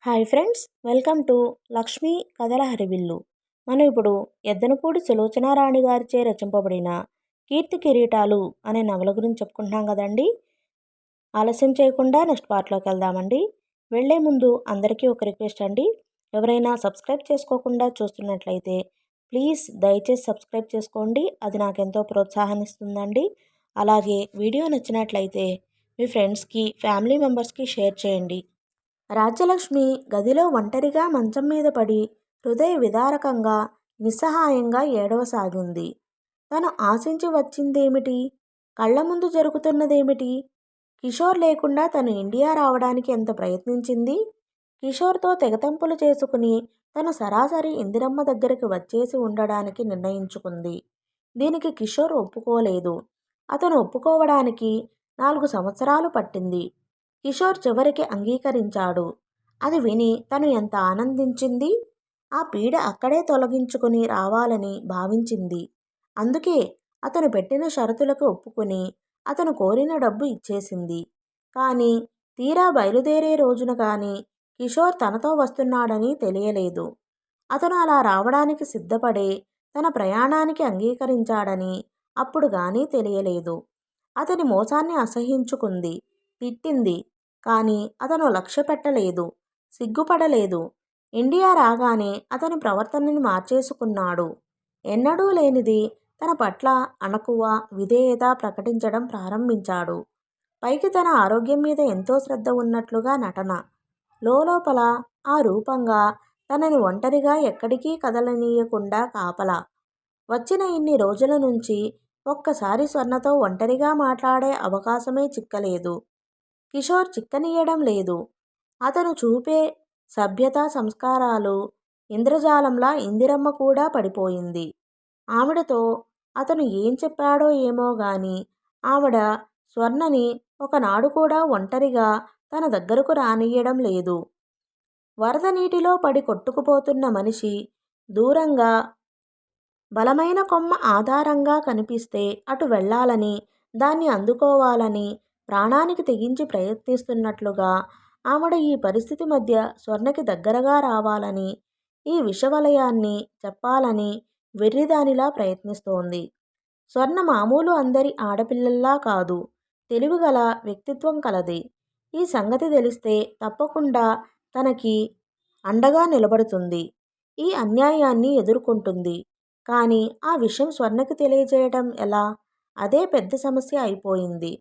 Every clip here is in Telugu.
Hi friends, welcome to Lakshmi కథల హరివిల్లు. మనం ఇప్పుడు ఎద్దనపూడి సులోచనారాణి గారిచే రచింపబడిన కీర్తి కిరీటాలు అనే నవల గురించి చెప్పుకుంటున్నాం కదండి. ఆలస్యం చేయకుండా నెక్స్ట్ పార్ట్లోకి వెళ్దామండి. వెళ్లే ముందు అందరికీ ఒక రిక్వెస్ట్ అండి. ఎవరైనా సబ్స్క్రైబ్ చేసుకోకుండా చూస్తున్నట్లయితే ప్లీజ్ దయచేసి సబ్స్క్రైబ్ చేసుకోండి. అది నాకెంతో ప్రోత్సాహాన్ని ఇస్తుందండి. అలాగే వీడియో నచ్చినట్లయితే మీ ఫ్రెండ్స్కి, ఫ్యామిలీ మెంబర్స్కి షేర్ చేయండి. రాజ్యలక్ష్మి గదిలో ఒంటరిగా మంచం మీద పడి హృదయ విదారకంగా నిస్సహాయంగా ఏడవసాగింది. తను ఆశించి వచ్చిందేమిటి? కళ్ల ముందు జరుగుతున్నదేమిటి? కిషోర్ లేకుండా తను ఇండియా రావడానికి ఎంత ప్రయత్నించింది? కిషోర్తో తెగతెంపులు చేసుకుని తను సరాసరి ఇందిరమ్మ దగ్గరికి వచ్చేసి ఉండడానికి నిర్ణయించుకుంది. దీనికి కిషోర్ ఒప్పుకోలేదు. అతను ఒప్పుకోవడానికి 4 సంవత్సరాలు పట్టింది. కిషోర్ చివరికి అంగీకరించాడు. అది విని తను ఎంత ఆనందించింది! ఆ పీడ అక్కడే తొలగించుకుని రావాలని భావించింది. అందుకే అతను పెట్టిన షరతులకు ఒప్పుకుని అతను కోరిన డబ్బు ఇచ్చేసింది. కానీ తీరా బయలుదేరే రోజున కానీ కిషోర్ తనతో వస్తున్నాడని తెలియలేదు. అతను అలా రావడానికి సిద్ధపడే తన ప్రయాణానికి అంగీకరించాడని అప్పుడు కానీ తెలియలేదు. అతని మోసాన్ని అసహించుకుంది, తిట్టింది. కానీ అతను లక్ష్య పెట్టలేదు, సిగ్గుపడలేదు. ఇండియా రాగానే అతని ప్రవర్తనని మార్చేసుకున్నాడు. ఎన్నడూ లేనిది తన పట్ల అణకువ, విధేయత ప్రకటించడం ప్రారంభించాడు. పైకి తన ఆరోగ్యం మీద ఎంతో శ్రద్ధ ఉన్నట్లుగా నటన. లోపల ఆ రూపంగా తనని ఒంటరిగా ఎక్కడికి కదలనీయకుండా కాపలా. వచ్చిన ఇన్ని రోజుల నుంచి ఒక్కసారి స్వర్ణతో ఒంటరిగా మాట్లాడే అవకాశమే చిక్కలేదు. కిషోర్ చిక్కనీయడం లేదు. అతను చూపే సభ్యత, సంస్కారాలు ఇంద్రజాలంలా ఇందిరమ్మ కూడా పడిపోయింది. ఆవిడతో అతను ఏం చెప్పాడో ఏమో గాని ఆవిడ స్వర్ణని ఒకనాడు కూడా ఒంటరిగా తన దగ్గరకు రానియ్యడం లేదు. వరద నీటిలో పడి కొట్టుకుపోతున్న మనిషి దూరంగా బలమైన కొమ్మ ఆధారంగా కనిపిస్తే అటు వెళ్ళాలని, దాన్ని అందుకోవాలని ప్రాణానికి తెగించి ప్రయత్నిస్తున్నట్లుగా ఆవిడ ఈ పరిస్థితి మధ్య స్వర్ణకి దగ్గరగా రావాలని, ఈ విషవలయాన్ని చెప్పాలని వెర్రిదానిలా ప్రయత్నిస్తోంది. స్వర్ణ మామూలు అందరి ఆడపిల్లల్లా కాదు, తెలివిగల వ్యక్తిత్వం కలది. ఈ సంగతి తెలిస్తే తప్పకుండా తనకి అండగా నిలబడుతుంది. ఈ అన్యాయాన్ని ఎదుర్కొంటుంది. కానీ ఆ విషయం స్వర్ణకి తెలియజేయడం ఎలా? అదే పెద్ద సమస్య అయిపోయింది.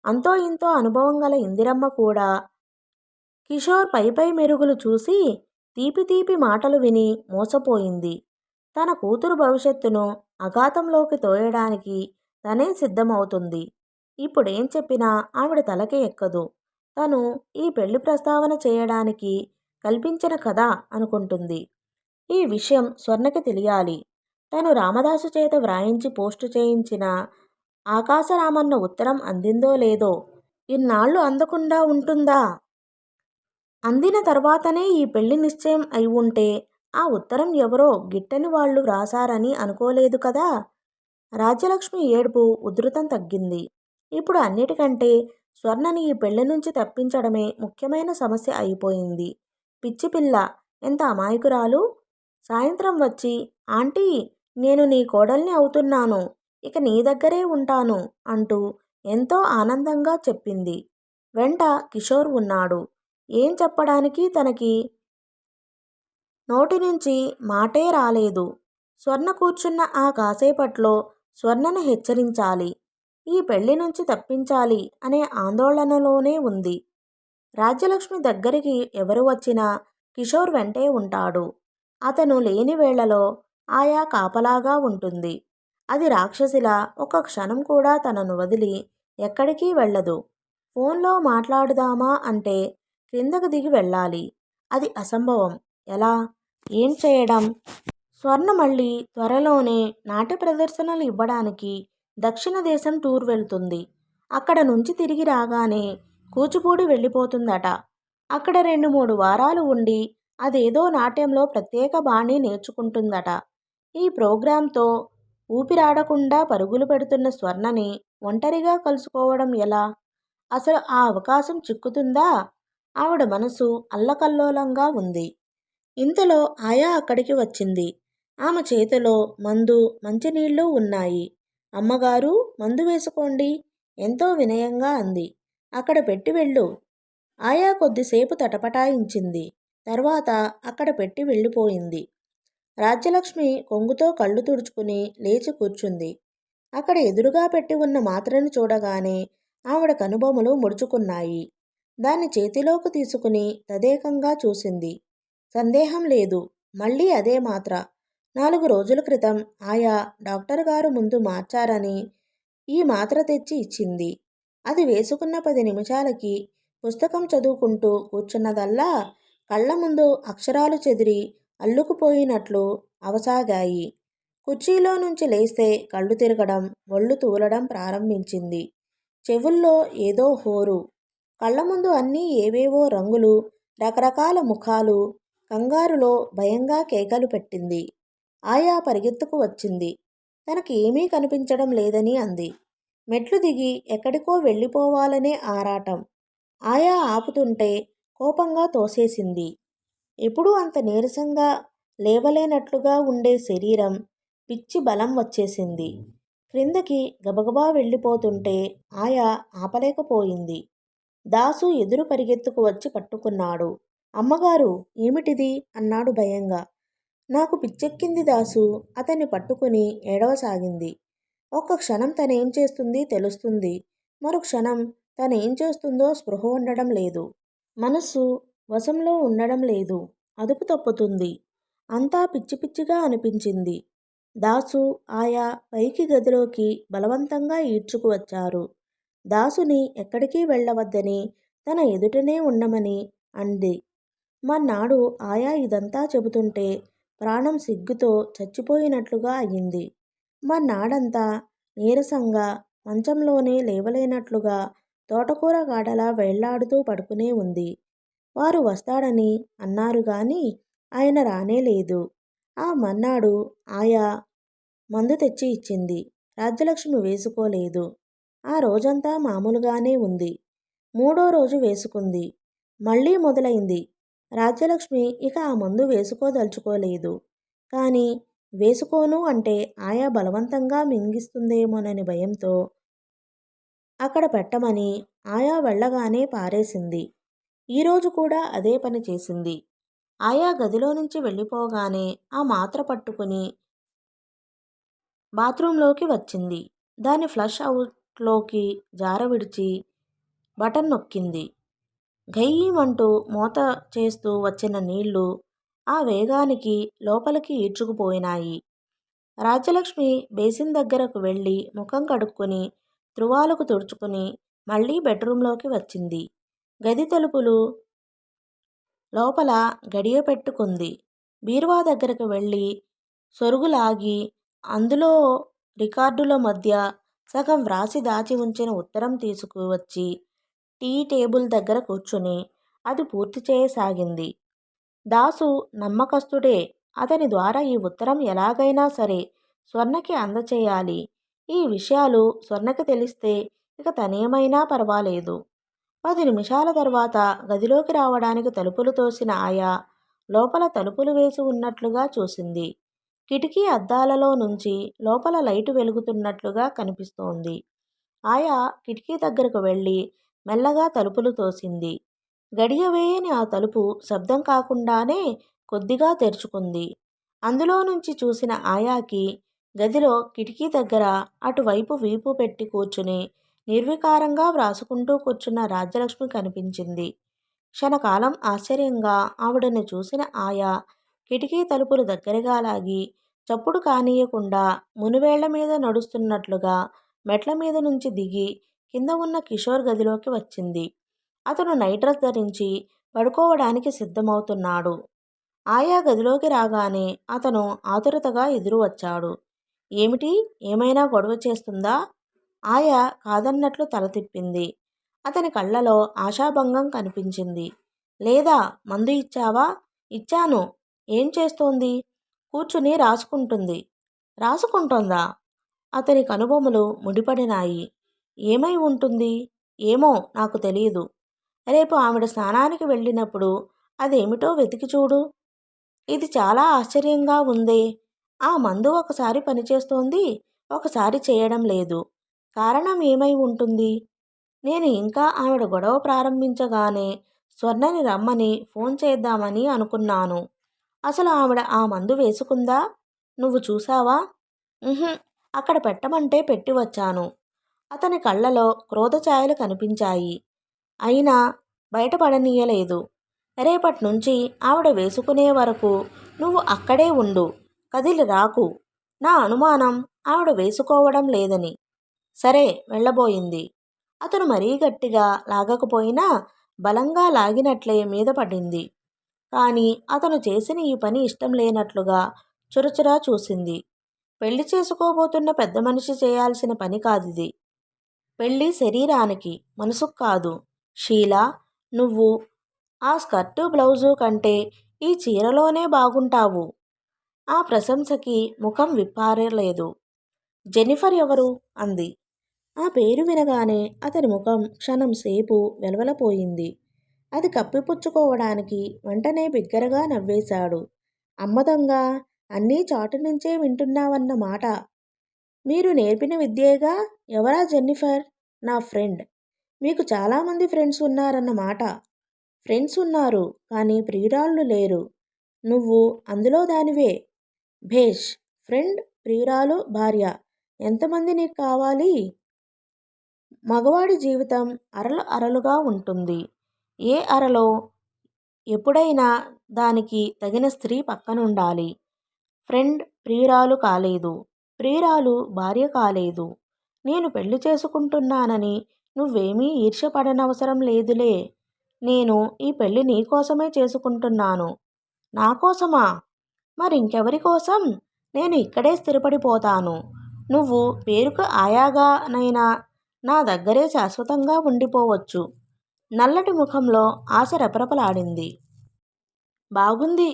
అంతో ఇంతో అనుభవం గల ఇందిరమ్మ కూడా కిషోర్ పై మెరుగులు చూసి, తీపి తీపి మాటలు విని మోసపోయింది. తన కూతురు భవిష్యత్తును అఘాతంలోకి తోయడానికి తనే సిద్ధమవుతుంది. ఇప్పుడేం చెప్పినా ఆవిడ తలకి ఎక్కదు. తను ఈ పెళ్లి ప్రస్తావన చేయడానికి కల్పించిన కథ అనుకుంటుంది. ఈ విషయం స్వర్ణకి తెలియాలి. తను రామదాసు చేత వ్రాయించి పోస్టు చేయించిన ఆకాశరామన్న ఉత్తరం అందిందో లేదో. ఇన్నాళ్ళు అందకుండా ఉంటుందా? అందిన తర్వాతనే ఈ పెళ్లి నిశ్చయం అయి ఉంటే ఆ ఉత్తరం ఎవరో గిట్టని వాళ్ళు వ్రాసారని అనుకోలేదు కదా. రాజ్యలక్ష్మి ఏడుపు ఉధృతం తగ్గింది. ఇప్పుడు అన్నిటికంటే స్వర్ణని ఈ పెళ్లి నుంచి తప్పించడమే ముఖ్యమైన సమస్య అయిపోయింది. పిచ్చిపిల్ల, ఎంత అమాయకురాలు! సాయంత్రం వచ్చి, ఆంటీ, నేను నీ కోడల్ని అవుతున్నాను, ఇక నీ దగ్గరే ఉంటాను అంటూ ఎంతో ఆనందంగా చెప్పింది. వెంట కిషోర్ ఉన్నాడు. ఏం చెప్పడానికి తనకి నోటి నుంచి మాటే రాలేదు. స్వర్ణ కూర్చున్న ఆ కాసేపట్లో స్వర్ణను హెచ్చరించాలి, ఈ పెళ్లి నుంచి తప్పించాలి అనే ఆందోళనలోనే ఉంది. రాజ్యలక్ష్మి దగ్గరికి ఎవరు వచ్చినా కిషోర్ వెంటే ఉంటాడు. అతను లేని వేళలో ఆయా కాపలాగా ఉంటుంది. అది రాక్షసిలా ఒక్క క్షణం కూడా తనను వదిలి ఎక్కడికి వెళ్ళదు. ఫోన్లో మాట్లాడుదామా అంటే క్రిందకు దిగి వెళ్ళాలి. అది అసంభవం. ఎలా? ఏం చేయడం? స్వర్ణ మళ్ళీ త్వరలోనే నాట్య ప్రదర్శనలు ఇవ్వడానికి దక్షిణ దేశం టూర్ వెళ్తుంది. అక్కడ నుంచి తిరిగి రాగానే కూచిపూడి వెళ్ళిపోతుందట. అక్కడ 2-3 వారాలు ఉండి అదేదో నాట్యంలో ప్రత్యేక బాణీ నేర్చుకుంటుందట. ఈ ప్రోగ్రాంతో ఊపిరాడకుండా పరుగులు పెడుతున్న స్వర్ణని ఒంటరిగా కలుసుకోవడం ఎలా? అసలు ఆ అవకాశం చిక్కుతుందా? ఆవిడ మనసు అల్లకల్లోలంగా ఉంది. ఇంతలో ఆయా అక్కడికి వచ్చింది. ఆమె చేతిలో మందు, మంచినీళ్ళు ఉన్నాయి. అమ్మగారు, మందు వేసుకోండి, ఎంతో వినయంగా అంది. అక్కడ పెట్టి వెళ్ళు. ఆయా కొద్దిసేపు తటపటాయించింది. తర్వాత అక్కడ పెట్టి వెళ్ళిపోయింది. రాజ్యలక్ష్మి కొంగుతో కళ్ళు తుడుచుకుని లేచి కూర్చుంది. అక్కడ ఎదురుగా పెట్టి ఉన్న మాత్రను చూడగానే ఆవిడ కనుబొమలు ముడుచుకున్నాయి. దాన్ని చేతిలోకి తీసుకుని తదేకంగా చూసింది. సందేహం లేదు, మళ్ళీ అదే మాత్ర. 4 రోజుల క్రితం ఆయా డాక్టర్ గారు ముందు మార్చారని ఈ మాత్ర తెచ్చి ఇచ్చింది. అది వేసుకున్న 10 నిమిషాలకి పుస్తకం చదువుకుంటూ కూర్చున్నదల్లా కళ్ళ ముందు అక్షరాలు చెదిరి అల్లుకుపోయినట్లు అవసాగాయి. కుర్చీలో నుంచి లేస్తే కళ్ళు తిరగడం, ఒళ్ళు తూలడం ప్రారంభించింది. చెవుల్లో ఏదో హోరు. కళ్ళ ముందు అన్నీ ఏవేవో రంగులు, రకరకాల ముఖాలు. కంగారులో భయంగా కేకలు పెట్టింది. ఆయా పరిగెత్తుకు వచ్చింది. తనకి ఏమీ కనిపించడం లేదని అంది. మెట్లు దిగి ఎక్కడికో వెళ్ళిపోవాలనే ఆరాటం. ఆయా ఆపుతుంటే కోపంగా తోసేసింది. ఎప్పుడూ అంత నీరసంగా లేవలేనట్లుగా ఉండే శరీరం పిచ్చి బలం వచ్చేసింది. క్రిందకి గబగబా వెళ్ళిపోతుంటే ఆయా ఆపలేకపోయింది. దాసు ఎదురు పరిగెత్తుకు వచ్చి పట్టుకున్నాడు. అమ్మగారు, ఏమిటిది అన్నాడు భయంగా. నాకు పిచ్చెక్కింది దాసు. అతన్ని పట్టుకుని ఏడవసాగింది. ఒక్క క్షణం తనేం చేస్తుంది తెలుస్తుంది. మరు క్షణం తనేం చేస్తుందో స్పృహ ఉండడం లేదు. మనస్సు వశంలో ఉండడం లేదు. అదుపు తప్పుతుంది. అంతా పిచ్చి పిచ్చిగా అనిపించింది. దాసు, ఆయా పైకి గదిలోకి బలవంతంగా ఈడ్చుకు వచ్చారు. దాసుని ఎక్కడికి వెళ్ళవద్దని, తన ఎదుటనే ఉండమని అంది. మర్నాడు ఆయా ఇదంతా చెబుతుంటే ప్రాణం సిగ్గుతో చచ్చిపోయినట్లుగా అయింది. మర్నాడంతా నీరసంగా మంచంలోనే లేవలేనట్లుగా తోటకూర గాడలా వేళ్లాడుతూ పడుకునే ఉంది. వారు వస్తాడని అన్నారు గాని ఆయన రానేలేదు. ఆ మర్నాడు ఆయా మందు తెచ్చి ఇచ్చింది. రాజ్యలక్ష్మి వేసుకోలేదు. ఆ రోజంతా మామూలుగానే ఉంది. 3వ రోజు వేసుకుంది. మళ్ళీ మొదలైంది. రాజ్యలక్ష్మి ఇక ఆ మందు వేసుకోదలుచుకోలేదు. కానీ వేసుకోను అంటే ఆయా బలవంతంగా మింగిస్తుందేమోనని భయంతో అక్కడ పెట్టమని ఆయా వెళ్ళగానే పారేసింది. ఈరోజు కూడా అదే పని చేసింది. ఆయా గదిలో నుంచి వెళ్ళిపోగానే ఆ మాత్ర పట్టుకుని బాత్రూంలోకి వచ్చింది. దాన్ని ఫ్లష్ అవుట్లోకి జారవిడిచి బటన్ నొక్కింది. ఘయ్యమంటూ మోత చేస్తూ వచ్చిన నీళ్లు ఆ వేగానికి లోపలికి ఈడ్చుకుపోయినాయి. రాజ్యలక్ష్మి బేసిన్ దగ్గరకు వెళ్ళి ముఖం కడుక్కుని తువాలుకు తుడుచుకుని మళ్ళీ బెడ్రూంలోకి వచ్చింది. గది తలుపులు లోపల గడియ పెట్టుకుంది. బీరువా దగ్గరకు వెళ్ళి సొరుగులాగి అందులో రికార్డుల మధ్య సగం వ్రాసి దాచి ఉంచిన ఉత్తరం తీసుకువచ్చి టీ టేబుల్ దగ్గర కూర్చుని అది పూర్తి చేయసాగింది. దాసు నమ్మకస్తుడే. అతని ద్వారా ఈ ఉత్తరం ఎలాగైనా సరే స్వర్ణకి అందచేయాలి. ఈ విషయాలు స్వర్ణకి తెలిస్తే ఇక తనేమైనా పర్వాలేదు. 10 నిమిషాల తర్వాత గదిలోకి రావడానికి తలుపులు తోసిన ఆయా లోపల తలుపులు వేసి ఉన్నట్లుగా చూసింది. కిటికీ అద్దాలలో నుంచి లోపల లైటు వెలుగుతున్నట్లుగా కనిపిస్తోంది. ఆయా కిటికీ దగ్గరకు వెళ్ళి మెల్లగా తలుపులు తోసింది. గడియ వేయని ఆ తలుపు శబ్దం కాకుండానే కొద్దిగా తెరుచుకుంది. అందులో నుంచి చూసిన ఆయాకి గదిలో కిటికీ దగ్గర అటువైపు వీపు పెట్టి కూర్చుని నిర్వికారంగా వ్రాసుకుంటూ కూర్చున్న రాజ్యలక్ష్మి కనిపించింది. క్షణకాలం ఆశ్చర్యంగా ఆవిడను చూసిన ఆయా కిటికీ తలుపులు దగ్గరగా లాగి చప్పుడు కానీయకుండా మునివేళ్ల మీద నడుస్తున్నట్లుగా మెట్ల మీద నుంచి దిగి కింద ఉన్న కిషోర్ గదిలోకి వచ్చింది. అతను నైట్ డ్రెస్ ధరించి పడుకోవడానికి సిద్ధమవుతున్నాడు. ఆయా గదిలోకి రాగానే అతను ఆతురతగా ఎదురు వచ్చాడు. ఏమిటి, ఏమైనా గొడవ చేస్తుందా? ఆయా కాదన్నట్లు తల తిప్పింది. అతని కళ్ళలో ఆశాభంగం కనిపించింది. లేదా, మందు ఇచ్చావా? ఇచ్చాను. ఏం చేస్తోంది? కూర్చుని రాసుకుంటుంది. రాసుకుంటోందా? అతని కనుబొమలు ముడిపడినాయి. ఏమై ఉంటుంది? ఏమో, నాకు తెలియదు. రేపు ఆవిడ స్నానానికి వెళ్ళినప్పుడు అదేమిటో వెతికి చూడు. ఇది చాలా ఆశ్చర్యంగా ఉందే. ఆ మందు ఒకసారి పనిచేస్తోంది, ఒకసారి చేయడం లేదు. కారణం ఏమై ఉంటుంది? నేను ఇంకా ఆవిడ గొడవ ప్రారంభించగానే స్వర్ణని రమ్మని ఫోన్ చేద్దామని అనుకున్నాను. అసలు ఆవిడ ఆ మందు వేసుకుందా? నువ్వు చూసావా? ఉహుం, అక్కడ పెట్టమంటే పెట్టి వచ్చాను. అతని కళ్ళలో క్రోధఛాయలు కనిపించాయి. అయినా బయటపడనీయలేదు. రేపట్నుంచి ఆవిడ వేసుకునే వరకు నువ్వు అక్కడే ఉండు, కదిలి రాకు. నా అనుమానం ఆవిడ వేసుకోవడం లేదని. సరే, వెళ్ళబోయింది. అతను మరీ గట్టిగా లాగకపోయినా బలంగా లాగినట్లే మీద పడింది. కానీ అతను చేసిన ఈ పని ఇష్టం లేనట్లుగా చురచురా చూసింది. పెళ్లి చేసుకోబోతున్న పెద్ద మనిషి చేయాల్సిన పని కాదిది. పెళ్ళి శరీరానికి, మనసుకు కాదు. షీలా, నువ్వు ఆ స్కర్టు బ్లౌజు కంటే ఈ చీరలోనే బాగుంటావు. ఆ ప్రశంసకి ముఖం విప్పారలేదు. జెన్నిఫర్ ఎవరు? అంది. ఆ పేరు వినగానే అతని ముఖం క్షణం సేపు వెలవెలపోయింది. అది కప్పిపుచ్చుకోవడానికి వెంటనే బిగ్గరగా నవ్వేశాడు. అమ్మదొంగ, అన్నీ చాటు నుంచే వింటున్నావన్న మాట. మీరు నేర్పిన విద్యేగా. ఎవరా జెన్నిఫర్? నా ఫ్రెండ్. మీకు చాలామంది ఫ్రెండ్స్ ఉన్నారన్నమాట. ఫ్రెండ్స్ ఉన్నారు, కానీ ప్రియురాళ్ళు లేరు. నువ్వు అందులో దానివే. భేష్. ఫ్రెండ్, ప్రియురాలు, భార్య, ఎంతమంది నీకు కావాలి? మగవాడి జీవితం అరలు అరలుగా ఉంటుంది. ఏ అరలో ఎప్పుడైనా దానికి తగిన స్త్రీ పక్కనుండాలి. ఫ్రెండ్ ప్రియురాలు కాలేదు, ప్రియురాలు భార్య కాలేదు. నేను పెళ్లి చేసుకుంటున్నానని నువ్వేమీ ఈర్ష్యపడనవసరం లేదులే. నేను ఈ పెళ్లి నీకోసమే చేసుకుంటున్నాను. నా కోసమా? మరింకెవరి కోసం? నేను ఇక్కడే స్థిరపడిపోతాను. నువ్వు పేరుకు ఆయాగానైనా నా దగ్గరే శాశ్వతంగా ఉండిపోవచ్చు. నల్లటి ముఖంలో ఆశ రెపరెపలాడింది. బాగుంది.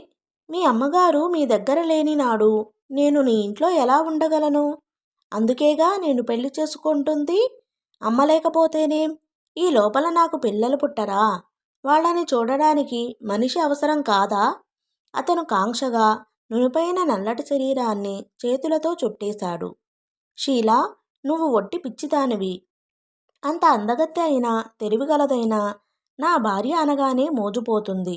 మీ అమ్మగారు మీ దగ్గర లేని నాడు నేను నీ ఇంట్లో ఎలా ఉండగలను? అందుకేగా నేను పెళ్లి చేసుకుంటుంది. అమ్మ లేకపోతేనేం? ఈ లోపల నాకు పిల్లలు పుట్టరా? వాళ్ళని చూడడానికి మనిషి అవసరం కాదా? అతను కాంక్షగా నునుపైన నల్లటి శరీరాన్ని చేతులతో చుట్టేశాడు. షీలా, నువ్వు ఒట్టి పిచ్చిదానివి. అంత అందగత్తె అయినా, తెలివిగలదైనా నా భార్య అనగానే మోజుపోతుంది.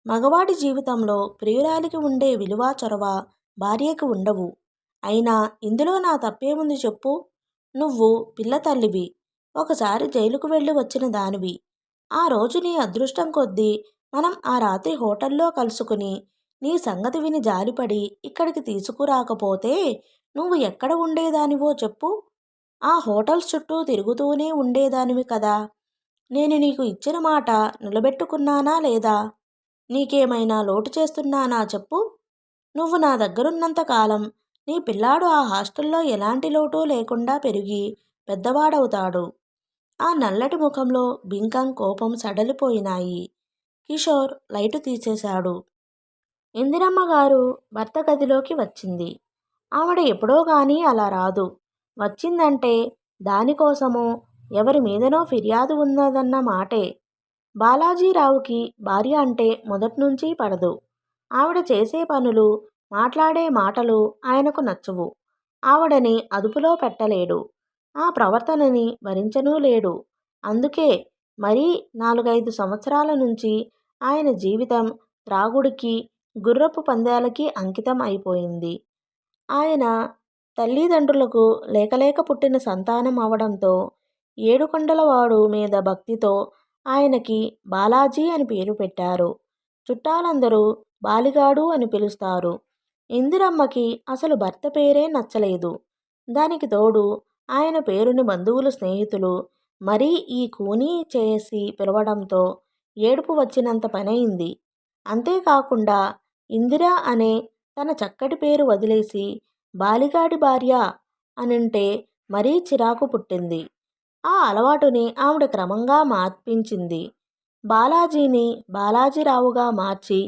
మగవాడి జీవితంలో ప్రియురాలికి ఉండే విలువ, చొరవ భార్యకి ఉండవు. అయినా ఇందులో నా తప్పేముంది చెప్పు? నువ్వు పిల్ల తల్లివి. ఒకసారి జైలుకు వెళ్ళి వచ్చిన దానివి. ఆ రోజు నీ అదృష్టం కొద్దీ మనం ఆ రాత్రి హోటల్లో కలుసుకుని నీ సంగతి విని జాలిపడి ఇక్కడికి తీసుకురాకపోతే నువ్వు ఎక్కడ ఉండేదానివో చెప్పు? ఆ హోటల్స్ చుట్టూ తిరుగుతూనే ఉండేదానివి కదా. నేను నీకు ఇచ్చిన మాట నిలబెట్టుకున్నానా లేదా? నీకేమైనా లోటు చేస్తున్నానా చెప్పు? నువ్వు నా దగ్గరున్నంతకాలం నీ పిల్లాడు ఆ హాస్టల్లో ఎలాంటి లోటు లేకుండా పెరిగి పెద్దవాడవుతాడు. ఆ నల్లటి ముఖంలో బింకం, కోపం సడలిపోయినాయి. కిషోర్ లైటు తీసేశాడు. ఇందిరమ్మ గారు భర్త గదిలోకి వచ్చింది. ఆవిడ ఎప్పుడో గాని అలా రాదు. వచ్చిందంటే దానికోసమో ఎవరి మీదనో ఫిర్యాదు ఉన్నదన్న మాటే. బాలాజీరావుకి భార్య అంటే మొదట్నుంచి పడదు. ఆవిడ చేసే పనులు, మాట్లాడే మాటలు ఆయనకు నచ్చవు. ఆవిడని అదుపులో పెట్టలేడు. ఆ ప్రవర్తనని భరించనూ లేడు. అందుకే మరీ 4-5 సంవత్సరాల నుంచి ఆయన జీవితం త్రాగుడికి, గుర్రపు పందాలకి అంకితం అయిపోయింది. ఆయన తల్లిదండ్రులకు లేకలేక పుట్టిన సంతానం అవడంతో ఏడుకొండలవాడు మీద భక్తితో ఆయనకి బాలాజీ అని పేరు పెట్టారు. చుట్టాలందరూ బాలిగాడు అని పిలుస్తారు. ఇందిరమ్మకి అసలు భర్త పేరే నచ్చలేదు. దానికి తోడు ఆయన పేరుని బంధువులు, స్నేహితులు మరీ ఈ కూనీ చేసి పిలవడంతో ఏడుపు వచ్చినంత పనయింది. అంతేకాకుండా ఇందిర అనే తన చక్కటి పేరు వదిలేసి బాలిగాడి భార్య అనంటే మరీ చిరాకు పుట్టింది. ఆ అలవాటుని ఆవిడ క్రమంగా మార్పించింది. బాలాజీని బాలాజీరావుగా మార్చి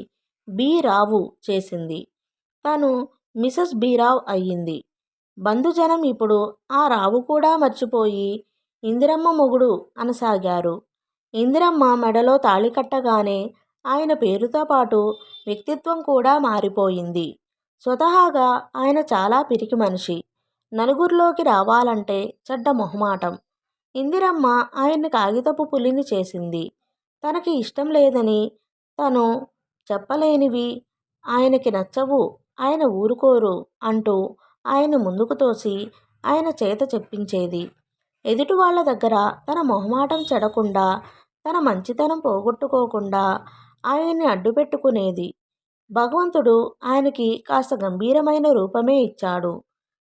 బి. రావు చేసింది. తను మిసెస్ బి. రావు అయ్యింది. బంధుజనం ఇప్పుడు ఆ రావు కూడా మర్చిపోయి ఇందిరమ్మ మొగుడు అనసాగారు. ఇందిరమ్మ మెడలో తాళి కట్టగానే ఆయన పేరుతో పాటు వ్యక్తిత్వం కూడా మారిపోయింది. స్వతహాగా ఆయన చాలా పిరికి మనిషి. నలుగురిలోకి రావాలంటే చెడ్డ మొహమాటం. ఇందిరమ్మ ఆయన్ని కాగితపు పులిని చేసింది. తనకి ఇష్టం లేదని, తను చెప్పలేనివి ఆయనకి నచ్చవు, ఆయన ఊరుకోరు అంటూ ఆయన ముందుకు తోసి ఆయన చేత చెప్పించేది. ఎదుటి వాళ్ళ దగ్గర తన మొహమాటం చెడకుండా, తన మంచితనం పోగొట్టుకోకుండా ఆయన్ని అడ్డుపెట్టుకునేది. భగవంతుడు ఆయనకి కాస్త గంభీరమైన రూపమే ఇచ్చాడు.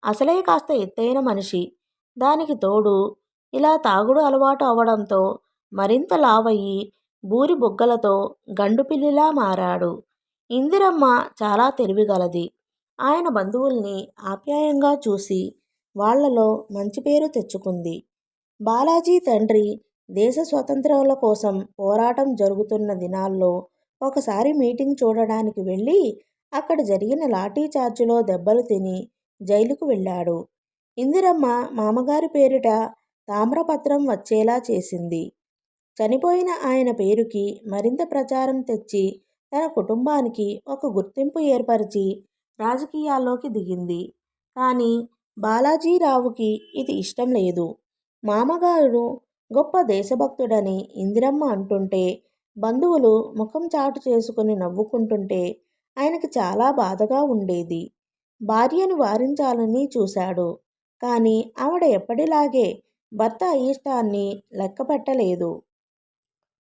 అసలే కాస్త ఎత్తైన మనిషి. దానికి తోడు ఇలా తాగుడు అలవాటు అవడంతో మరింత లావయ్యి బూరి బుగ్గలతో గండుపిల్లిలా మారాడు. ఇందిరమ్మ చాలా తెలివిగలది. ఆయన బంధువుల్ని ఆప్యాయంగా చూసి వాళ్లలో మంచి పేరు తెచ్చుకుంది. బాలాజీ తండ్రి దేశ స్వతంత్రాల కోసం పోరాటం జరుగుతున్న దినాల్లో ఒకసారి మీటింగ్ చూడడానికి వెళ్ళి అక్కడ జరిగిన లాఠీ చార్జిలో దెబ్బలు తిని జైలుకు వెళ్ళాడు. ఇందిరమ్మ మామగారి పేరిట తామ్రపత్రం వచ్చేలా చేసింది. చనిపోయిన ఆయన పేరుకి మరింత ప్రచారం తెచ్చి తన కుటుంబానికి ఒక గుర్తింపు ఏర్పరిచి రాజకీయాల్లోకి దిగింది. కానీ బాలాజీరావుకి ఇది ఇష్టం లేదు. మామగారు గొప్ప దేశభక్తుడని ఇందిరమ్మ అంటుంటే, బంధువులు ముఖం చాటు చేసుకుని నవ్వుకుంటుంటే ఆయనకి చాలా బాధగా ఉండేది. భార్యను వారించాలని చూశాడు. కానీ ఆవిడ ఎప్పటిలాగే భర్త అయిష్టాన్ని లెక్కపెట్టలేదు.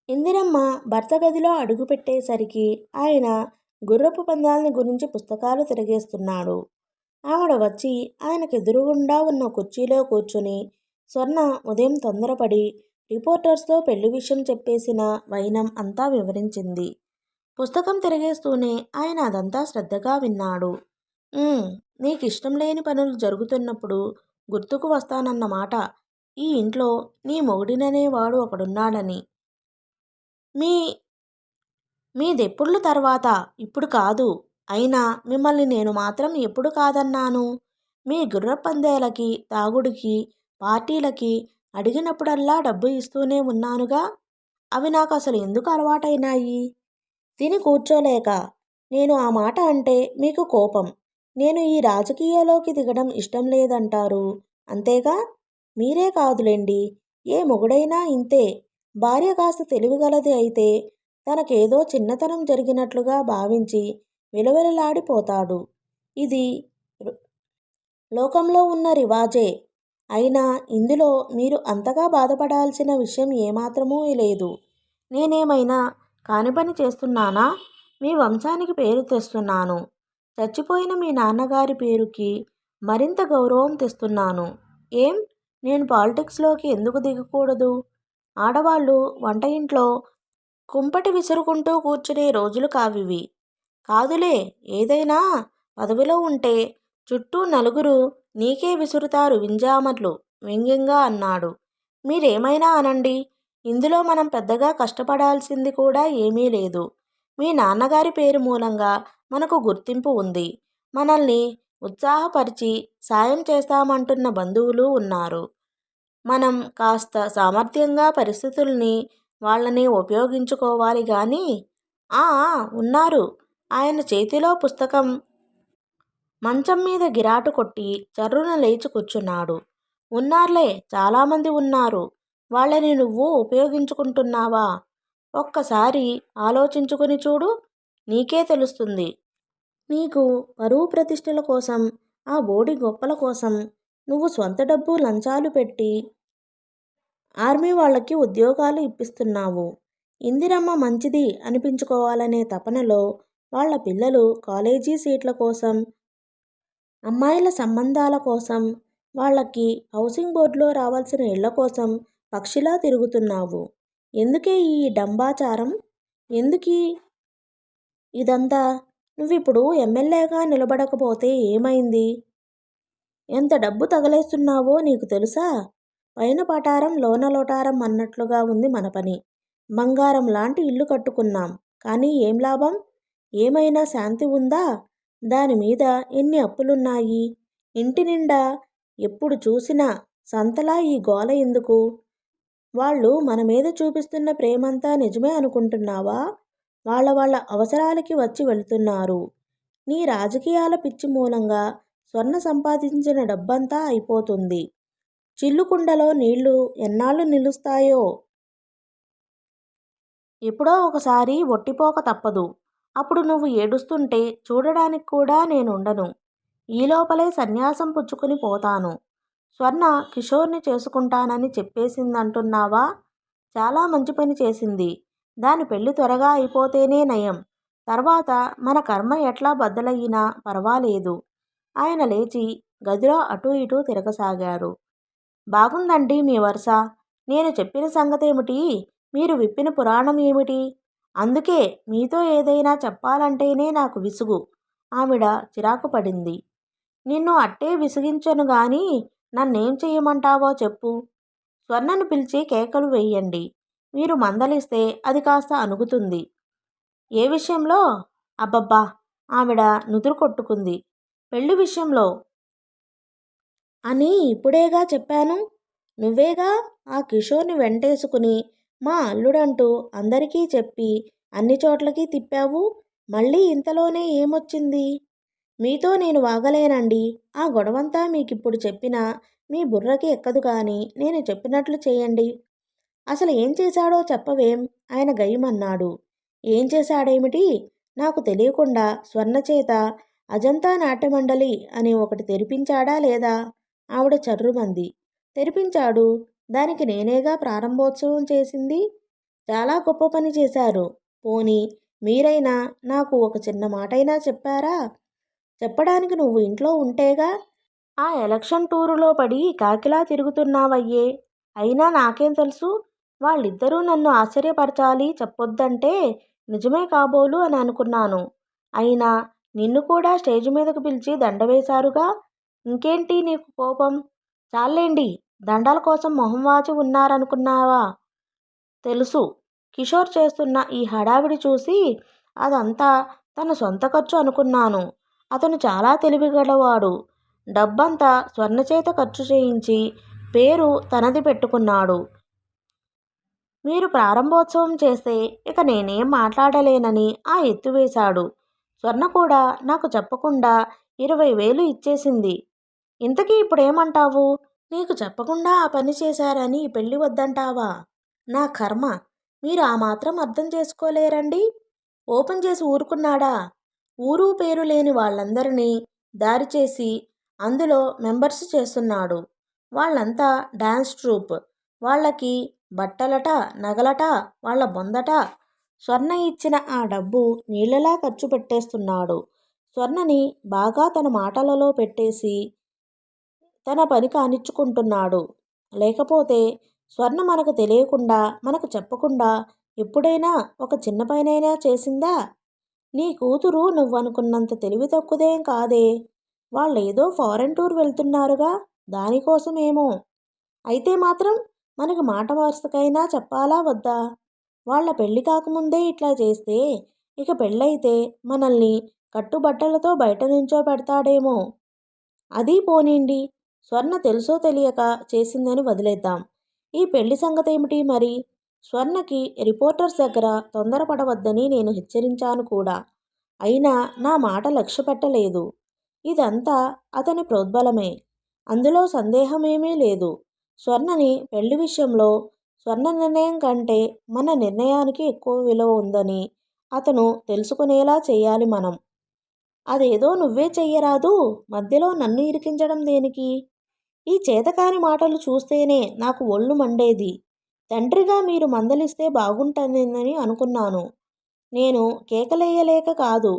ఇందిరమ్మ భర్త గదిలో అడుగుపెట్టేసరికి ఆయన గుర్రపు పందాలని గురించి పుస్తకాలు తిరగేస్తున్నాడు. ఆవిడ వచ్చి ఆయనకెదురుగుండా ఉన్న కుర్చీలో కూర్చుని స్వర్ణ ఉదయం తొందరపడి రిపోర్టర్స్తో పెళ్లి విషయం చెప్పేసిన వైనం అంతా వివరించింది. పుస్తకం తిరిగేస్తూనే ఆయన అదంతా శ్రద్ధగా విన్నాడు. నీకిష్టం లేని పనులు జరుగుతున్నప్పుడు గుర్తుకు వస్తానన్నమాట. ఈ ఇంట్లో నీ మొగుడిననేవాడు ఒకడున్నాడని. మీ మీదెప్పుళ్ళు తర్వాత, ఇప్పుడు కాదు. అయినా మిమ్మల్ని నేను మాత్రం ఎప్పుడు కాదన్నాను? మీ గుర్రపందేలకి, తాగుడికి, పార్టీలకి అడిగినప్పుడల్లా డబ్బు ఇస్తూనే ఉన్నానుగా. అవి నాకు అసలు ఎందుకు అలవాటైనాయి? తిని కూర్చోలేక. నేను ఆ మాట అంటే మీకు కోపం. నేను ఈ రాజకీయాల్లోకి దిగడం ఇష్టం లేదంటారు. అంతేగా? మీరే కాదులేండి, ఏ మొగుడైనా ఇంతే. భార్య కాస్త తెలివిగలది అయితే తనకేదో చిన్నతనం జరిగినట్లుగా భావించి విలవిలలాడిపోతాడు. ఇది లోకంలో ఉన్న రివాజే. అయినా ఇందులో మీరు అంతగా బాధపడాల్సిన విషయం ఏమాత్రమూ లేదు. నేనేమైనా కాని పని చేస్తున్నానా? మీ వంశానికి పేరు తెస్తున్నాను. చచ్చిపోయిన మీ నాన్నగారి పేరుకి మరింత గౌరవం తెస్తున్నాను. ఏం, నేను పాలిటిక్స్లోకి ఎందుకు దిగకూడదు? ఆడవాళ్ళు వంట ఇంట్లో కుంపటి విసురుకుంటూ కూర్చునే రోజులు కావివి. కాదులే, ఏదైనా పదవిలో ఉంటే చుట్టూ నలుగురు నీకే విసురుతారు వింజామర్లు వ్యంగ్యంగా అన్నాడు. మీరేమైనా అనండి, ఇందులో మనం పెద్దగా కష్టపడాల్సింది కూడా ఏమీ లేదు. మీ నాన్నగారి పేరు మూలంగా మనకు గుర్తింపు ఉంది. మనల్ని ఉత్సాహపరిచి సాయం చేస్తామంటున్న బంధువులు ఉన్నారు. మనం కాస్త సామర్థ్యంగా పరిస్థితుల్ని వాళ్ళని ఉపయోగించుకోవాలి కానీ. ఉన్నారు. ఆయన చేతిలో పుస్తకం మంచం మీద గిరాటు కొట్టి చర్రున లేచి కూర్చున్నాడు. ఉన్నార్లే, చాలామంది ఉన్నారు. వాళ్ళని నువ్వు ఉపయోగించుకుంటున్నావా? ఒక్కసారి ఆలోచించుకుని చూడు, నీకే తెలుస్తుంది. నీకు పరువు ప్రతిష్టల కోసం, ఆ బోడి గొప్పల కోసం నువ్వు స్వంత డబ్బు లంచాలు పెట్టి ఆర్మీ వాళ్ళకి ఉద్యోగాలు ఇప్పిస్తున్నావు. ఇందిరమ్మ మంచిది అనిపించుకోవాలనే తపనలో వాళ్ళ పిల్లలు కాలేజీ సీట్ల కోసం, అమ్మాయిల సంబంధాల కోసం, వాళ్ళకి హౌసింగ్ బోర్డులో రావాల్సిన ఇళ్ల కోసం పక్షిలా తిరుగుతున్నావు. ఎందుకే ఈ డంబాచారం? ఎందుకీ ఇదంతా? నువ్విప్పుడు ఎమ్మెల్యేగా నిలబడకపోతే ఏమైంది? ఎంత డబ్బు తగలేస్తున్నావో నీకు తెలుసా? పైన పటారం లోన లోటారం అన్నట్లుగా ఉంది మన పని. బంగారం లాంటి ఇల్లు కట్టుకున్నాం, కానీ ఏం లాభం? ఏమైనా శాంతి ఉందా? దానిమీద ఎన్ని అప్పులున్నాయి? ఇంటి నిండా ఎప్పుడు చూసినా సంతలా ఈ గోల ఎందుకు? వాళ్ళు మన మీద చూపిస్తున్న ప్రేమంతా నిజమే అనుకుంటున్నావా? వాళ్ళ అవసరాలకి వచ్చి వెళ్తున్నారు. నీ రాజకీయాల పిచ్చి మూలంగా స్వర్ణ సంపాదించిన డబ్బంతా అయిపోతుంది. చిల్లుకుండలో నీళ్లు ఎన్నాళ్ళు నిలుస్తాయో. ఎప్పుడో ఒకసారి ఒట్టిపోక తప్పదు. అప్పుడు నువ్వు ఏడుస్తుంటే చూడడానికి కూడా నేనుండను. ఈ లోపలే సన్యాసం పుచ్చుకుని పోతాను. స్వర్ణ కిషోర్ని చేసుకుంటానని చెప్పేసిందంటున్నావా? చాలా మంచి పని చేసింది. దాని పెళ్లి త్వరగా అయిపోతేనే నయం. తర్వాత మన కర్మ ఎట్లా బద్దలయ్యినా పర్వాలేదు. ఆయన లేచి గదిలో అటూ ఇటూ తిరగసాగాడు. బాగుందండి మీ వరుస. నేను చెప్పిన సంగతేమిటి? మీరు విప్పిన పురాణం ఏమిటి? అందుకే మీతో ఏదైనా చెప్పాలంటేనే నాకు విసుగు. ఆవిడ చిరాకు పడింది. నిన్ను అట్టే విసిగించను గాని నన్నేం చెయ్యమంటావో చెప్పు. స్వర్ణను పిలిచి కేకలు వేయండి. మీరు మందలిస్తే అది కాస్త అణుగుతుంది. ఏ విషయంలో? అబ్బబ్బా! ఆవిడ నుదురు కొట్టుకుంది. పెళ్లి విషయంలో అని ఇప్పుడేగా చెప్పాను. నువ్వేగా ఆ కిషోర్ని వెంటేసుకుని మా అల్లుడంటూ అందరికీ చెప్పి అన్ని చోట్లకి తిప్పావు. మళ్ళీ ఇంతలోనే ఏమొచ్చింది? మీతో నేను వాగలేనండి. ఆ గొడవంతా మీకిప్పుడు చెప్పినా మీ బుర్రకి ఎక్కదు కానీ నేను చెప్పినట్లు చేయండి. అసలు ఏం చేశాడో చెప్పవేం? ఆయన గయ్యమన్నాడు. ఏం చేశాడేమిటి? నాకు తెలియకుండా స్వర్ణ చేత అజంతా నాట్యమండలి అని ఒకటి తెరిపించాడా లేదా? ఆవిడ చర్రుమంది. తెరిపించాడు. దానికి నేనేగా ప్రారంభోత్సవం చేసింది. చాలా గొప్ప పని చేశారు. పోనీ మీరైనా నాకు ఒక చిన్న మాటైనా చెప్పారా? చెప్పడానికి నువ్వు ఇంట్లో ఉంటేగా. ఆ ఎలక్షన్ టూరులో పడి కాకిలా తిరుగుతున్నావయ్యే. అయినా నాకేం తెలుసు? వాళ్ళిద్దరూ నన్ను ఆశ్చర్యపరచాలి చెప్పొద్దంటే నిజమే కాబోలు అని అనుకున్నాను. అయినా నిన్ను కూడా స్టేజి మీదకు పిలిచి దండ వేశారుగా. ఇంకేంటి నీకు కోపం? చాల్లేండి. దండల కోసం మొహం వాచి ఉన్నారనుకున్నావా? తెలుసు. కిషోర్ చేస్తున్న ఈ హడావిడి చూసి అదంతా తన సొంత ఖర్చు అనుకున్నాను. అతను చాలా తెలివిగలవాడు. డబ్బంతా స్వర్ణచేత ఖర్చు చేయించి పేరు తనది పెట్టుకున్నాడు. మీరు ప్రారంభోత్సవం చేస్తే ఇక నేనేం మాట్లాడలేనని ఆ ఎత్తు వేశాడు. స్వర్ణ కూడా నాకు చెప్పకుండా 20,000 ఇచ్చేసింది. ఇంతకీ ఇప్పుడేమంటావు? నీకు చెప్పకుండా ఆ పని చేశారని ఈ పెళ్లి వద్దంటావా? నా కర్మ. మీరు ఆ మాత్రం అర్థం చేసుకోలేరండి. ఓపెన్ చేసి ఊరుకున్నాడా? ఊరు పేరు లేని వాళ్ళందరినీ దారి చేసి అందులో మెంబర్స్ చేస్తున్నాడు. వాళ్ళంతా డాన్స్ ట్రూప్. వాళ్ళకి బట్టలట, నగలట, వాళ్ళ బొందట. స్వర్ణ ఇచ్చిన ఆ డబ్బు నీళ్ళలా ఖర్చు పెట్టేస్తున్నాడు. స్వర్ణని బాగా తన మాటలలో పెట్టేసి తన పని కానిచ్చుకుంటున్నాడు. లేకపోతే స్వర్ణ మనకు తెలియకుండా, మనకు చెప్పకుండా ఎప్పుడైనా ఒక చిన్న పనైనా చేసిందా? నీ కూతురు నువ్వనుకున్నంత తెలివి తక్కువదేం కాదే. వాళ్ళేదో ఫారెన్ టూర్ వెళ్తున్నారుగా, దానికోసమేమో. అయితే మాత్రం మనకు మాట వరుసకైనా చెప్పాలా వద్దా? వాళ్ళ పెళ్లి కాకముందే ఇట్లా చేస్తే ఇక పెళ్ళైతే మనల్ని కట్టుబట్టలతో బయట నుంచో పెడతాడేమో. అదీ పోనీండి. స్వర్ణ తెలుసో తెలియక చేసిందని వదిలేద్దాం. ఈ పెళ్లి సంగతేమిటి మరి? స్వర్ణకి రిపోర్టర్స్ దగ్గర తొందరపడవద్దని నేను హెచ్చరించాను కూడా. అయినా నా మాట లక్ష్యపెట్టలేదు. ఇదంతా అతని ప్రోద్బలమే. అందులో సందేహమేమీ లేదు. స్వర్ణని పెళ్లి విషయంలో స్వర్ణ నిర్ణయం కంటే మన నిర్ణయానికి ఎక్కువ విలువ ఉందని అతను తెలుసుకునేలా చేయాలి మనం. అదేదో నువ్వే చెయ్యరాదు. మధ్యలో నన్ను ఇరికించడం దేనికి? ఈ చేతకాని మాటలు చూస్తేనే నాకు ఒళ్ళు మండేది. తండ్రిగా మీరు మందలిస్తే బాగుంటుందని అనుకున్నాను. నేను కేకలేయలేక కాదు.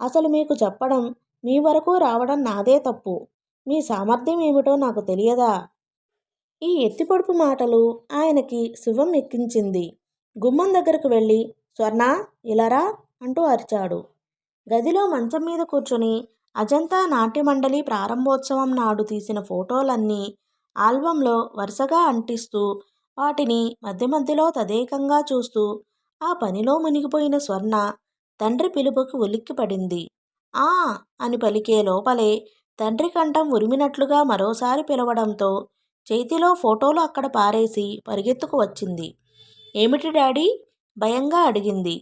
అసలు మీకు చెప్పడం, మీ వరకు రావడం నాదే తప్పు. మీ సామర్థ్యం ఏమిటో నాకు తెలియదా? ఈ ఎత్తిపొడుపు మాటలు ఆయనకి శివం ఎక్కించింది. గుమ్మం దగ్గరకు వెళ్ళి స్వర్ణ ఇలారా అంటూ అరిచాడు. గదిలో మంచం మీద కూర్చుని అజంతా నాట్యమండలి ప్రారంభోత్సవం నాడు తీసిన ఫోటోలన్నీ ఆల్బంలో వరుసగా అంటిస్తూ వాటిని మధ్య మధ్యలో తదేకంగా చూస్తూ ఆ పనిలో మునిగిపోయిన స్వర్ణ తండ్రి పిలుపుకి ఉలిక్కిపడింది. ఆ అని పలికే లోపలే తండ్రి కంఠం ఉరిమినట్లుగా మరోసారి పిలవడంతో చేతిలో ఫోటోలు అక్కడ పారేసి పరిగెత్తుకు వచ్చింది. ఏమిటి డాడీ? భయంగా అడిగింది.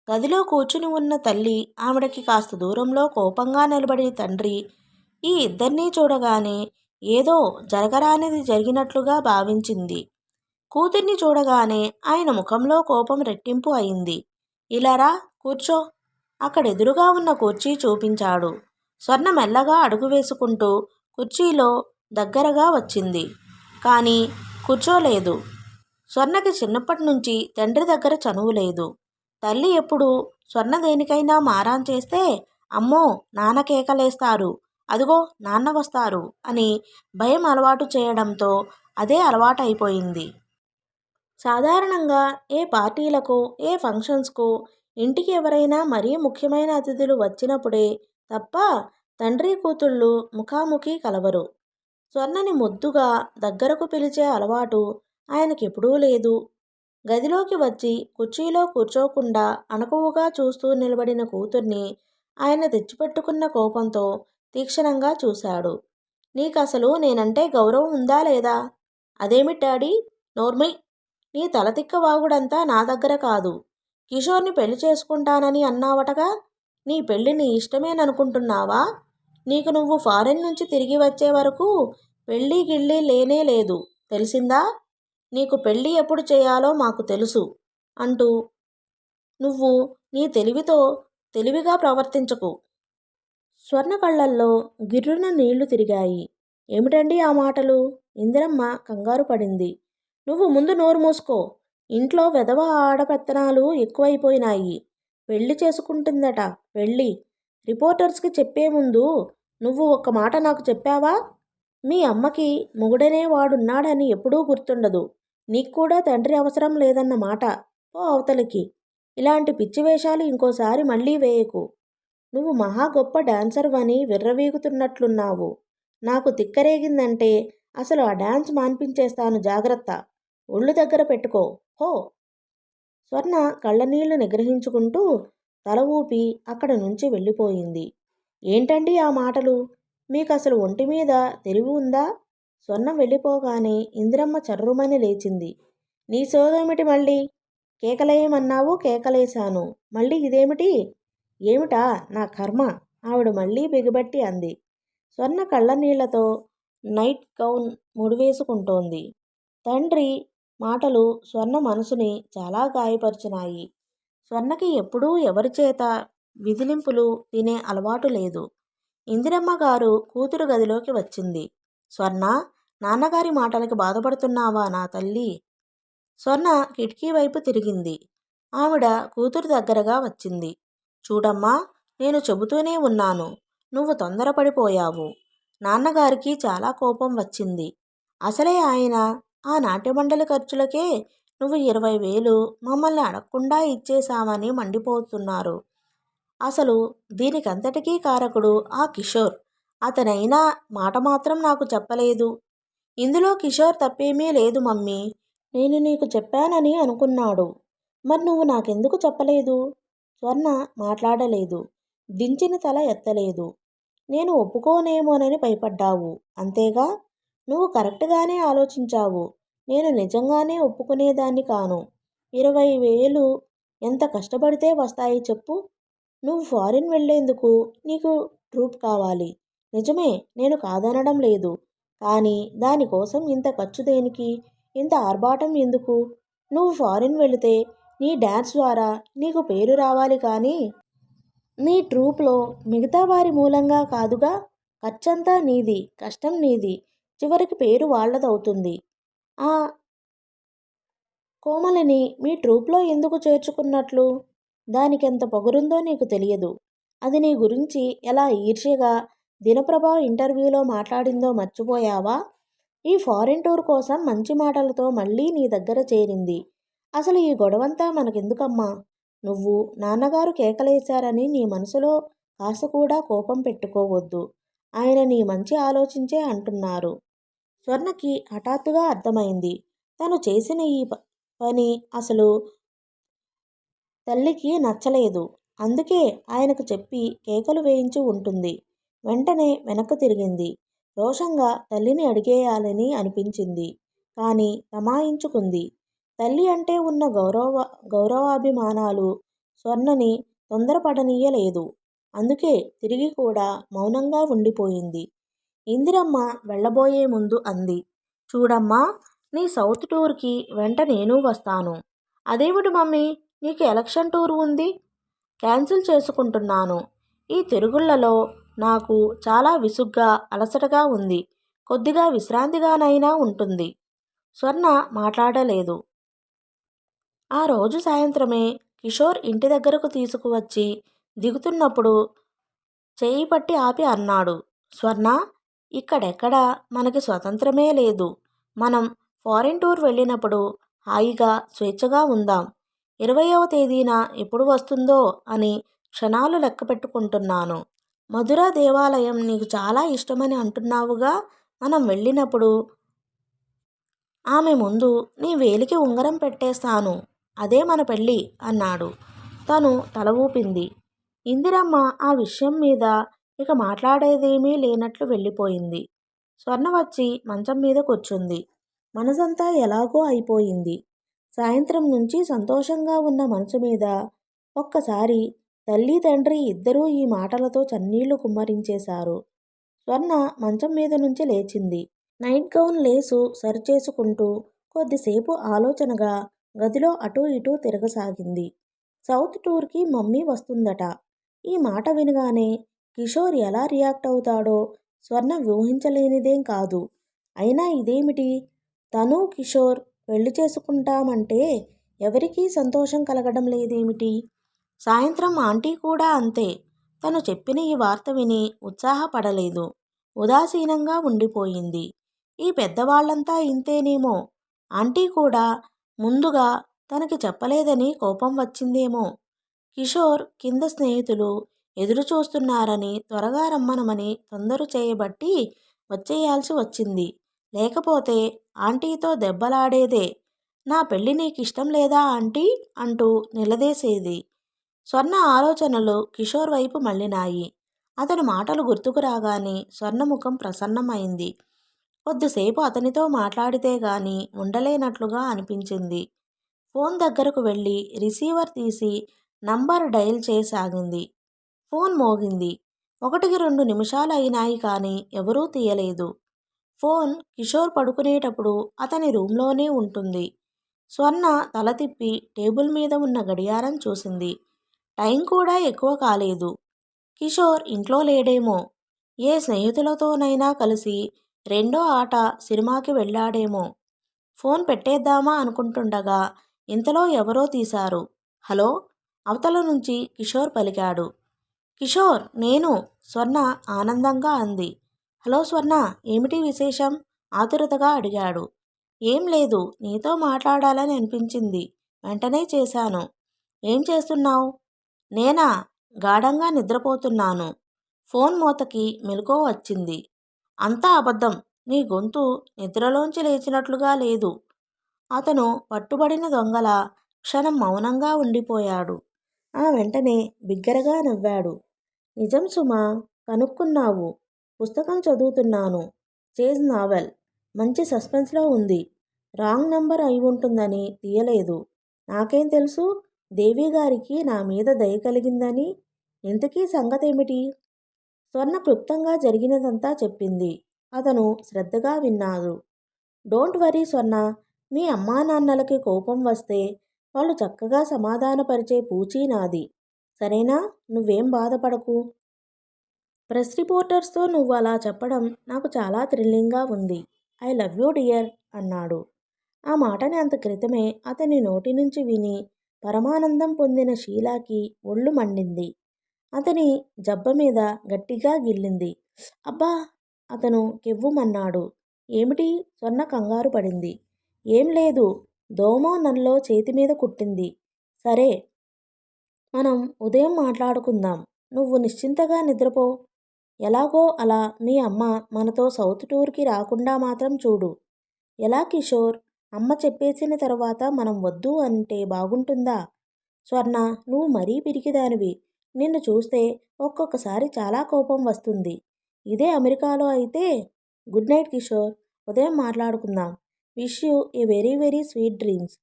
గదిలో కూర్చుని ఉన్న తల్లి ఆవిడకి కాస్త దూరంలో కోపంగా నిలబడి తండ్రి ఈ ఇద్దరినీ చూడగానే ఏదో జరగరానిది జరిగినట్లుగా భావించింది. కూతుర్ని చూడగానే ఆయన ముఖంలో కోపం రెట్టింపు అయింది. ఇలారా, కూర్చో. అక్కడెదురుగా ఉన్న కుర్చీ చూపించాడు. స్వర్ణ మెల్లగా అడుగు వేసుకుంటూ కుర్చీలో దగ్గరగా వచ్చింది. కానీ కూర్చోలేదు. స్వర్ణకి చిన్నప్పటి నుంచి తండ్రి దగ్గర చనువు లేదు. తల్లి ఎప్పుడు స్వర్ణ దేనికైనా మారాన్ చేస్తే అమ్మో నాన్న కేకలేస్తారు, అదిగో నాన్న వస్తారు అని భయం అలవాటు చేయడంతో అదే అలవాటైపోయింది. సాధారణంగా ఏ పార్టీలకో ఏ ఫంక్షన్స్కో ఇంటికి ఎవరైనా మరీ ముఖ్యమైన అతిథులు వచ్చినప్పుడే తప్ప తండ్రి కూతుళ్ళు ముఖాముఖి కలవరు. స్వర్ణని ముద్దుగా దగ్గరకు పిలిచే అలవాటు ఆయనకెప్పుడూ లేదు. గదిలోకి వచ్చి కుర్చీలో కూర్చోకుండా అణకువగా చూస్తూ నిలబడిన కూతుర్ని ఆయన తెచ్చిపెట్టుకున్న కోపంతో తీక్షణంగా చూశాడు. నీకసలు నేనంటే గౌరవం ఉందా లేదా? అదేమిటి డాడీ? నోర్మై. నీ తలతిక్క వాగుడంతా నా దగ్గర కాదు. కిషోర్ని పెళ్లి చేసుకుంటానని అన్నావటగా? నీ పెళ్లి నీ ఇష్టమేననుకుంటున్నావా? నీకు నువ్వు ఫారెన్ నుంచి తిరిగి వచ్చే వరకు పెళ్ళి గిళ్ళి లేనే లేదు, తెలిసిందా? నీకు పెళ్ళి ఎప్పుడు చేయాలో మాకు తెలుసు అంటూ నువ్వు నీ తెలివితో తెలివిగా ప్రవర్తించకు. స్వర్ణ కళ్ళల్లో గిర్రున నీళ్లు తిరిగాయి. ఏమిటండి ఆ మాటలు? ఇందిరమ్మ కంగారు పడింది. నువ్వు ముందు నోరు మూసుకో. ఇంట్లో వెధవ ఆడపెత్తనాలు ఎక్కువైపోయినాయి. పెళ్లి చేసుకుంటుందట, పెళ్ళి. రిపోర్టర్స్కి చెప్పే ముందు నువ్వు ఒక్క మాట నాకు చెప్పావా? మీ అమ్మకి మొగుడనే వాడున్నాడని ఎప్పుడూ గుర్తుండదు. నీకు కూడా తండ్రి అవసరం లేదన్న మాట. ఓ అవతలికి. ఇలాంటి పిచ్చి వేషాలు ఇంకోసారి మళ్ళీ వేయకు. నువ్వు మహా గొప్ప డాన్సర్వని విర్రవీగుతున్నట్లున్నావు. నాకు తిక్కరేగిందంటే అసలు ఆ డాన్స్ మాన్పించేస్తాను, జాగ్రత్త. ఒళ్ళు దగ్గర పెట్టుకో. హో. స్వర్ణ కళ్ళనీళ్లు నిగ్రహించుకుంటూ తల ఊపి అక్కడ నుంచి వెళ్ళిపోయింది. ఏంటండి ఆ మాటలు? మీకసలు ఒంటి మీద తెలివి ఉందా? స్వర్ణం వెళ్ళిపోగానే ఇందిరమ్మ చర్రుమని లేచింది. నీ సోదేమిటి మళ్ళీ? కేకలేయమన్నావు, కేకలేశాను. మళ్ళీ ఇదేమిటి? ఏమిటా నా కర్మ? ఆవిడ మళ్ళీ బిగబట్టి అంది. స్వర్ణ కళ్ళనీళ్లతో నైట్ గౌన్ ముడివేసుకుంటోంది. తండ్రి మాటలు స్వర్ణ మనసుని చాలా గాయపరిచినాయి. స్వర్ణకి ఎప్పుడూ ఎవరిచేత విదిలింపులు తినే అలవాటు లేదు. ఇందిరమ్మ గారు కూతురు గదిలోకి వచ్చింది. స్వర్ణ, నాన్నగారి మాటలకి బాధపడుతున్నావా నా తల్లి? స్వర్ణ కిటికీ వైపు తిరిగింది. ఆవిడ కూతురు దగ్గరగా వచ్చింది. చూడమ్మా, నేను చెబుతూనే ఉన్నాను. నువ్వు తొందరపడిపోయావు. నాన్నగారికి చాలా కోపం వచ్చింది. అసలే ఆయన ఆ నాట్యమండలి ఖర్చులకే నువ్వు 20,000 మమ్మల్ని అడగకుండా ఇచ్చేశామని మండిపోతున్నారు. అసలు దీనికంతటికీ కారకుడు ఆ కిషోర్. అతనైనా మాట మాత్రం నాకు చెప్పలేదు. ఇందులో కిషోర్ తప్పేమీ లేదు మమ్మీ. నేను నీకు చెప్పానని అనుకున్నాడు. మరి నువ్వు నాకెందుకు చెప్పలేదు? స్వర్ణ మాట్లాడలేదు. దించిన తల ఎత్తలేదు. నేను ఒప్పుకోనేమోనని భయపడ్డావు, అంతేగా? నువ్వు కరెక్ట్గానే ఆలోచించావు. నేను నిజంగానే ఒప్పుకునేదాన్ని కాను. 20,000 ఎంత కష్టపడితే వస్తాయి చెప్పు? నువ్వు ఫారిన్ వెళ్ళేందుకు నీకు ట్రూప్ కావాలి. నిజమే, నేను కాదనడం లేదు. కానీ దానికోసం ఇంత ఖర్చు దేనికి? ఇంత ఆర్భాటం ఎందుకు? నువ్వు ఫారిన్ వెళితే నీ డాన్స్ ద్వారా నీకు పేరు రావాలి కానీ నీ ట్రూప్లో మిగతా వారి మూలంగా కాదుగా. ఖర్చంతా నీది, కష్టం నీది. చివరికి పేరు వాళ్ళదవుతుంది. ఆ కోమలిని మీ ట్రూప్లో ఎందుకు చేర్చుకున్నట్లు? దానికెంత పొగరుందో నీకు తెలియదు. అది నీ గురించి ఎలా ఈర్ష్యగా దినప్రభ ఇంటర్వ్యూలో మాట్లాడిందో మర్చిపోయావా? ఈ ఫారిన్ టూర్ కోసం మంచి మాటలతో మళ్ళీ నీ దగ్గర చేరింది. అసలు ఈ గొడవంతా మనకెందుకమ్మా? నువ్వు నాన్నగారు కేకలేశారని నీ మనసులో కాస్త కూడా కోపం పెట్టుకోవద్దు. ఆయన నీ మంచి ఆలోచించే అంటున్నారు. స్వర్ణకి హఠాత్తుగా అర్థమైంది. తను చేసిన ఈ పని అసలు తల్లికి నచ్చలేదు. అందుకే ఆయనకు చెప్పి కేకలు వేయించి ఉంటుంది. వెంటనే వెనక్కు తిరిగింది. రోషంగా తల్లిని అడిగేయాలని అనిపించింది. కానీ తమాయించుకుంది. తల్లి అంటే ఉన్న గౌరవాభిమానాలు స్వర్ణని తొందరపడనీయలేదు. అందుకే తిరిగి కూడా మౌనంగా ఉండిపోయింది. ఇందిరమ్మ వెళ్ళబోయే ముందు అంది, చూడమ్మా, నీ సౌత్ టూర్కి వెంట నేను వస్తాను. అదేమిటి మమ్మీ, నీకు ఎలక్షన్ టూర్ ఉంది? క్యాన్సిల్ చేసుకుంటున్నాను. ఈ తిరుగుళ్లలో నాకు చాలా విసుగ్గా అలసటగా ఉంది. కొద్దిగా విశ్రాంతిగానైనా ఉంటుంది. స్వర్ణ మాట్లాడలేదు. ఆ రోజు సాయంత్రమే కిషోర్ ఇంటి దగ్గరకు తీసుకువచ్చి దిగుతున్నప్పుడు చేయి పట్టి ఆపి అన్నాడు, స్వర్ణ, ఇక్కడెక్కడా మనకి స్వతంత్రమే లేదు. మనం ఫారిన్ టూర్ వెళ్ళినప్పుడు హాయిగా స్వేచ్ఛగా ఉందాం. 20వ తేదీన ఎప్పుడు వస్తుందో అని క్షణాలు లెక్క పెట్టుకుంటున్నాను. మధుర దేవాలయం నీకు చాలా ఇష్టమని అంటున్నావుగా. మనం వెళ్ళినప్పుడు ఆమె ముందు నీ వేలికి ఉంగరం పెట్టేస్తాను. అదే మన పెళ్ళి అన్నాడు. తను తల ఊపింది. ఇందిరమ్మ ఆ విషయం మీద ఇక మాట్లాడేదేమీ లేనట్లు వెళ్ళిపోయింది. స్వర్ణ వచ్చి మంచం మీద కూర్చుంది. మనసంతా ఎలాగో అయిపోయింది. సాయంత్రం నుంచి సంతోషంగా ఉన్న మనసు మీద ఒక్కసారి తల్లి తండ్రి ఇద్దరూ ఈ మాటలతో చన్నీళ్లు కుమ్మరించేశారు. స్వర్ణ మంచం మీద నుంచి లేచింది. నైట్ గౌన్ లేసు సరిచేసుకుంటూ కొద్దిసేపు ఆలోచనగా గదిలో అటూ ఇటూ తిరగసాగింది. సౌత్ టూర్కి మమ్మీ వస్తుందట. ఈ మాట వినగానే కిషోర్ ఎలా రియాక్ట్ అవుతాడో స్వర్ణ ఊహించలేనిదేం కాదు. అయినా ఇదేమిటి, తను కిషోర్ పెళ్లి చేసుకుంటామంటే ఎవరికీ సంతోషం కలగడం లేదేమిటి? సాయంత్రం ఆంటీ కూడా అంతే. తను చెప్పిన ఈ వార్త విని ఉత్సాహపడలేదు. ఉదాసీనంగా ఉండిపోయింది. ఈ పెద్దవాళ్లంతా ఇంతేనేమో. ఆంటీ కూడా ముందుగా తనకి చెప్పలేదని కోపం వచ్చిందేమో. కిషోర్ కింద స్నేహితులు ఎదురు చూస్తున్నారని త్వరగా రమ్మనమని తొందర చేయబట్టి వచ్చేయాల్సి వచ్చింది. లేకపోతే ఆంటీతో దెబ్బలాడేదే. నా పెళ్ళి నీకిష్టం లేదా ఆంటీ అంటూ నిలదీసేది. స్వర్ణ ఆలోచనలు కిషోర్ వైపు మళ్ళినాయి. అతని మాటలు గుర్తుకు రాగానే స్వర్ణముఖం ప్రసన్నమైంది. కొద్దిసేపు అతనితో మాట్లాడితే గాని ఉండలేనట్లుగా అనిపించింది. ఫోన్ దగ్గరకు వెళ్ళి రిసీవర్ తీసి నంబర్ డయల్ చేయసాగింది. ఫోన్ మోగింది. 1-2 నిమిషాలు అయినాయి కానీ ఎవరూ తీయలేదు. ఫోన్ కిషోర్ పడుకునేటప్పుడు అతని రూంలోనే ఉంటుంది. స్వర్ణ తల తిప్పి టేబుల్ మీద ఉన్న గడియారం చూసింది. టైం కూడా ఎక్కువ కాలేదు. కిషోర్ ఇంట్లో లేడేమో. ఏ స్నేహితులతోనైనా కలిసి రెండో ఆట సినిమాకి వెళ్ళాడేమో. ఫోన్ పెట్టేద్దామా అనుకుంటుండగా ఇంతలో ఎవరో తీశారు. హలో, అవతల నుంచి కిషోర్ పలికాడు. కిషోర్, నేను. స్వర్ణ ఆనందంగా అంది. హలో స్వర్ణ, ఏమిటి విశేషం? ఆతురతగా అడిగాడు. ఏం లేదు, నీతో మాట్లాడాలని అనిపించింది. వెంటనే చేశాను. ఏం చేస్తున్నావు? నేనా? గాఢంగా నిద్రపోతున్నాను. ఫోన్ మోతకి మెలకువ వచ్చింది. అంతా అబద్ధం. నీ గొంతు నిద్రలోంచి లేచినట్లుగా లేదు. అతను పట్టుబడిన దొంగలా క్షణం మౌనంగా ఉండిపోయాడు. ఆ వెంటనే బిగ్గరగా నవ్వాడు. నిజం సుమా, కనుక్కున్నావు. పుస్తకం చదువుతున్నాను. Chase novel. మంచి సస్పెన్స్లో ఉంది. రాంగ్ నంబర్ అయి ఉంటుందని తీయలేదు. నాకేం తెలుసు దేవిగారికి నా మీద దయ కలిగిందని. ఇంతకీ సంగతేమిటి? స్వర్ణ క్లుప్తంగా జరిగినదంతా చెప్పింది. అతను శ్రద్ధగా విన్నాడు. డోంట్ వరీ స్వర్ణ, మీ అమ్మా నాన్నలకి కోపం వస్తే వాళ్ళు చక్కగా సమాధానపరిచే పూచీ నాది. సరేనా? నువ్వేం బాధపడకు. ప్రెస్ రిపోర్టర్స్తో నువ్వు అలా చెప్పడం నాకు చాలా థ్రిల్లింగ్గా ఉంది. ఐ లవ్ యూ డియర్ అన్నాడు. ఆ మాటని అంత క్రితమే అతని నోటి నుంచి విని పరమానందం పొందిన షీలాకి ఒళ్ళు మండింది. అతని జబ్బ మీద గట్టిగా గిల్లింది. అబ్బా! అతను కెవ్వుమన్నాడు. ఏమిటి? స్వర్ణ కంగారు పడింది. ఏం లేదు, దోమో నల్లో చేతిమీద కుట్టింది. సరే, మనం ఉదయం మాట్లాడుకుందాం. నువ్వు నిశ్చింతగా నిద్రపో. ఎలాగో అలా మీ అమ్మ మనతో సౌత్ టూర్కి రాకుండా మాత్రం చూడు. ఎలా కిషోర్? అమ్మ చెప్పేసిన తర్వాత మనం వద్దు అంటే బాగుంటుందా? స్వర్ణ, నువ్వు మరీ పిరికిదానివి. నిన్ను చూస్తే ఒక్కొక్కసారి చాలా కోపం వస్తుంది. ఇదే అమెరికాలో అయితే గుడ్ నైట్ కిషోర్. ఉదయం మాట్లాడుకుందాం. Wish you a very very sweet dreams.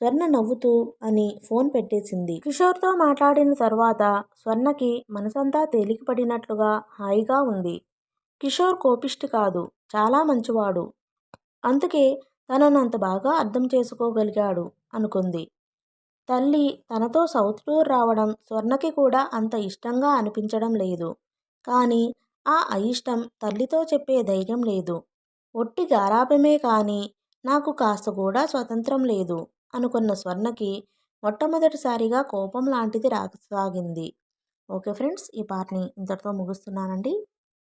స్వర్ణ నవ్వుతూ అని ఫోన్ పెట్టేసింది. కిషోర్తో మాట్లాడిన తర్వాత స్వర్ణకి మనసంతా తేలికపడినట్లుగా హాయిగా ఉంది. కిషోర్ కోపిష్టి కాదు, చాలా మంచివాడు. అందుకే తనను అంత బాగా అర్థం చేసుకోగలిగాడు అనుకుంది. తల్లి తనతో సౌత్ టూర్ రావడం స్వర్ణకి కూడా అంత ఇష్టంగా అనిపించడం లేదు. కానీ ఆ అయిష్టం తల్లితో చెప్పే ధైర్యం లేదు. ఒట్టి గారాబమే కానీ నాకు కాస్త కూడా స్వతంత్రం లేదు అనుకున్న స్వర్ణకి మొట్టమొదటిసారిగా కోపం లాంటిది రాసాగింది. ఓకే ఫ్రెండ్స్, ఈ పార్ట్ని ఇంతటితో ముగిస్తున్నానండి.